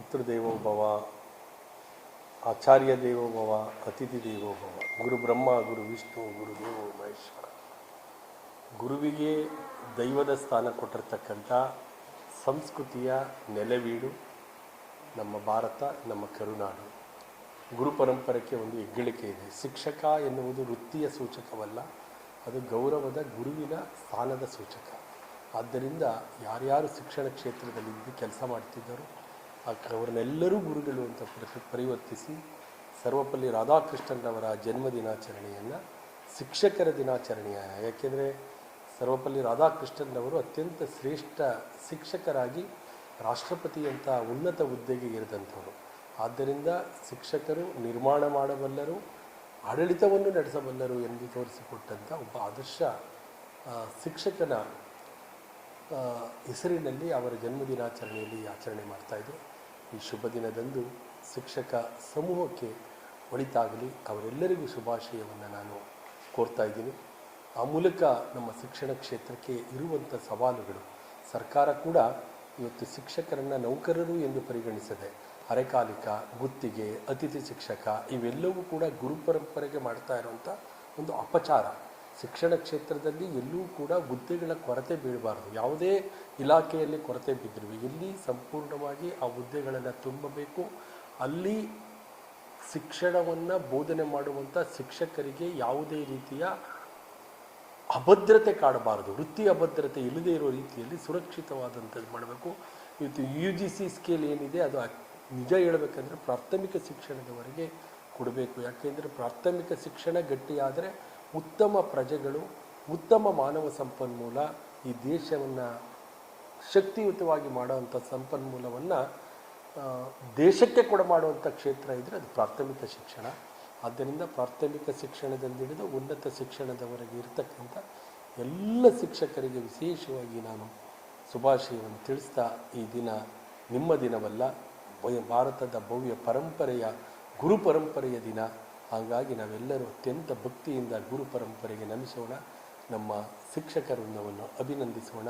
ಪಿತೃದೇವೋ ಭವ, ಆಚಾರ್ಯ ದೇವೋ ಭವ, ಅತಿಥಿ ದೇವೋ ಭವ. ಗುರು ಬ್ರಹ್ಮ, ಗುರು ವಿಷ್ಣು, ಗುರುದೇವೋ ಮಹೇಶ್ವರ. ಗುರುವಿಗೆ ದೈವದ ಸ್ಥಾನ ಕೊಟ್ಟಿರ್ತಕ್ಕಂಥ ಸಂಸ್ಕೃತಿಯ ನೆಲೆವೀಡು ನಮ್ಮ ಭಾರತ, ನಮ್ಮ ಕರುನಾಡು. ಗುರು ಪರಂಪರೆಗೆ ಒಂದು ಹೆಗ್ಗಳಿಕೆ ಇದೆ. ಶಿಕ್ಷಕ ಎನ್ನುವುದು ವೃತ್ತಿಯ ಸೂಚಕವಲ್ಲ, ಅದು ಗೌರವದ ಗುರುವಿನ ಸ್ಥಾನದ ಸೂಚಕ. ಆದ್ದರಿಂದ ಯಾರ್ಯಾರು ಶಿಕ್ಷಣ ಕ್ಷೇತ್ರದಲ್ಲಿ ಕೆಲಸ ಮಾಡ್ತಿದ್ದಾರೋ ಅವರನ್ನೆಲ್ಲರೂ ಗುರುಗಳು ಅಂತ ಪರಿವರ್ತಿಸಿ ಸರ್ವಪಲ್ಲಿ ರಾಧಾಕೃಷ್ಣನ್ರವರ ಜನ್ಮದಿನಾಚರಣೆಯನ್ನು ಶಿಕ್ಷಕರ ದಿನಾಚರಣೆಯ, ಯಾಕೆಂದರೆ ಸರ್ವಪಲ್ಲಿ ರಾಧಾಕೃಷ್ಣನ್ರವರು ಅತ್ಯಂತ ಶ್ರೇಷ್ಠ ಶಿಕ್ಷಕರಾಗಿ ರಾಷ್ಟ್ರಪತಿಯಂಥ ಉನ್ನತ ಹುದ್ದೆಗೆ ಏರಿದಂಥವರು. ಆದ್ದರಿಂದ ಶಿಕ್ಷಕರು ನಿರ್ಮಾಣ ಮಾಡಬಲ್ಲರು, ಆಡಳಿತವನ್ನು ನಡೆಸಬಲ್ಲರು ಎಂದು ತೋರಿಸಿಕೊಟ್ಟಂಥ ಒಬ್ಬ ಆದರ್ಶ ಶಿಕ್ಷಕನ ಹೆಸರಿನಲ್ಲಿ ಅವರ ಜನ್ಮದಿನಾಚರಣೆಯಲ್ಲಿ ಆಚರಣೆ ಮಾಡ್ತಾಯಿದ್ರು. ಈ ಶುಭ ದಿನದಂದು ಶಿಕ್ಷಕ ಸಮೂಹಕ್ಕೆ ಒಳಿತಾಗಲಿ, ಅವರೆಲ್ಲರಿಗೂ ಶುಭಾಶಯವನ್ನು ನಾನು ಕೋರ್ತಾ ಇದ್ದೀನಿ. ಆ ಮೂಲಕ ನಮ್ಮ ಶಿಕ್ಷಣ ಕ್ಷೇತ್ರಕ್ಕೆ ಇರುವಂಥ ಸವಾಲುಗಳು, ಸರ್ಕಾರ ಕೂಡ ಇವತ್ತು ಶಿಕ್ಷಕರನ್ನು ನೌಕರರು ಎಂದು ಪರಿಗಣಿಸದೆ ಅರೆಕಾಲಿಕ, ಗುತ್ತಿಗೆ, ಅತಿಥಿ ಶಿಕ್ಷಕ ಇವೆಲ್ಲವೂ ಕೂಡ ಗುರು ಪರಂಪರೆಗೆ ಮಾಡ್ತಾ ಇರುವಂಥ ಒಂದು ಅಪಚಾರ. ಶಿಕ್ಷಣ ಕ್ಷೇತ್ರದಲ್ಲಿ ಎಲ್ಲೂ ಕೂಡ ಹುದ್ದೆಗಳ ಕೊರತೆ ಬೀಳಬಾರ್ದು. ಯಾವುದೇ ಇಲಾಖೆಯಲ್ಲಿ ಕೊರತೆ ಬಿದ್ದರೂ ಎಲ್ಲಿ ಸಂಪೂರ್ಣವಾಗಿ ಆ ಹುದ್ದೆಗಳನ್ನು ತುಂಬಬೇಕು, ಅಲ್ಲಿ ಶಿಕ್ಷಣವನ್ನು ಬೋಧನೆ ಮಾಡುವಂಥ ಶಿಕ್ಷಕರಿಗೆ ಯಾವುದೇ ರೀತಿಯ ಅಭದ್ರತೆ ಕಾಡಬಾರದು. ವೃತ್ತಿ ಅಭದ್ರತೆ ಇಲ್ಲದೇ ಇರೋ ರೀತಿಯಲ್ಲಿ ಸುರಕ್ಷಿತವಾದಂಥದ್ದು ಮಾಡಬೇಕು. ಇವತ್ತು UGC ಸ್ಕೇಲ್ ಏನಿದೆ ಅದು ನಿಜ ಹೇಳಬೇಕಂದ್ರೆ ಪ್ರಾಥಮಿಕ ಶಿಕ್ಷಣದವರೆಗೆ ಕೊಡಬೇಕು. ಯಾಕೆಂದರೆ ಪ್ರಾಥಮಿಕ ಶಿಕ್ಷಣ ಗಟ್ಟಿಯಾದರೆ ಉತ್ತಮ ಪ್ರಜೆಗಳು, ಉತ್ತಮ ಮಾನವ ಸಂಪನ್ಮೂಲ, ಈ ದೇಶವನ್ನು ಶಕ್ತಿಯುತವಾಗಿ ಮಾಡುವಂಥ ಸಂಪನ್ಮೂಲವನ್ನು ದೇಶಕ್ಕೆ ಕೊಡಮಾಡುವಂಥ ಕ್ಷೇತ್ರ ಇದ್ದರೆ ಅದು ಪ್ರಾಥಮಿಕ ಶಿಕ್ಷಣ. ಆದ್ದರಿಂದ ಪ್ರಾಥಮಿಕ ಶಿಕ್ಷಣದಿಂದ ಉನ್ನತ ಶಿಕ್ಷಣದವರೆಗೆ ಇರತಕ್ಕಂಥ ಎಲ್ಲ ಶಿಕ್ಷಕರಿಗೆ ವಿಶೇಷವಾಗಿ ನಾನು ಶುಭಾಶಯವನ್ನು ತಿಳಿಸ್ತಾ, ಈ ದಿನ ನಿಮ್ಮ ದಿನವಲ್ಲ, ಭಾರತದ ಭವ್ಯ ಪರಂಪರೆಯ ಗುರು ಪರಂಪರೆಯ ದಿನ. ಹಾಗಾಗಿ ನಾವೆಲ್ಲರೂ ಅತ್ಯಂತ ಭಕ್ತಿಯಿಂದ ಗುರು ಪರಂಪರೆಗೆ ನಮಿಸೋಣ, ನಮ್ಮ ಶಿಕ್ಷಕ ವೃಂದವನ್ನು ಅಭಿನಂದಿಸೋಣ.